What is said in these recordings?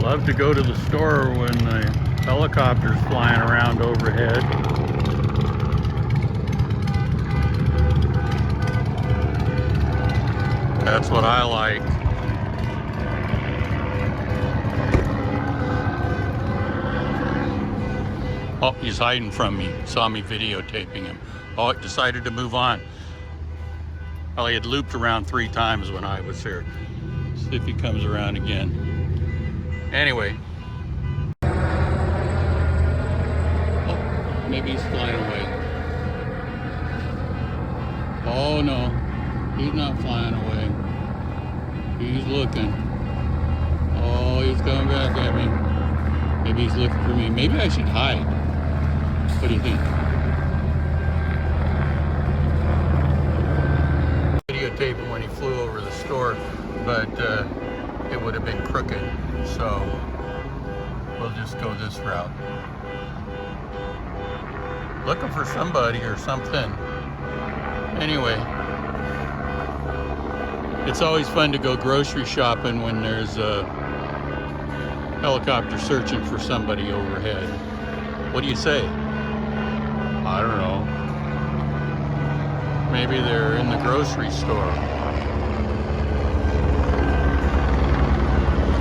Love to go to the store when the helicopter's flying around overhead. That's what I like. Oh, he's hiding from me. Saw me videotaping him. Oh, it decided to move on. Well, he had looped around 3 times when I was here. See if he comes around again. Anyway. Oh, maybe he's flying away. Oh no, he's not flying away. He's looking. Oh, he's coming back at me. Maybe he's looking for me. Maybe I should hide. What do you think? Videotaping when he flew over the store, but it would have been crooked, so we'll just go this route. Looking for somebody or something. Anyway, it's always fun to go grocery shopping when there's a helicopter searching for somebody overhead. What do you say? I don't know. Maybe they're in the grocery store.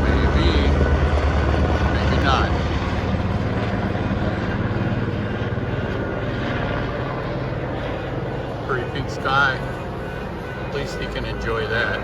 Maybe. Maybe not. Pretty pink sky. At least he can enjoy that.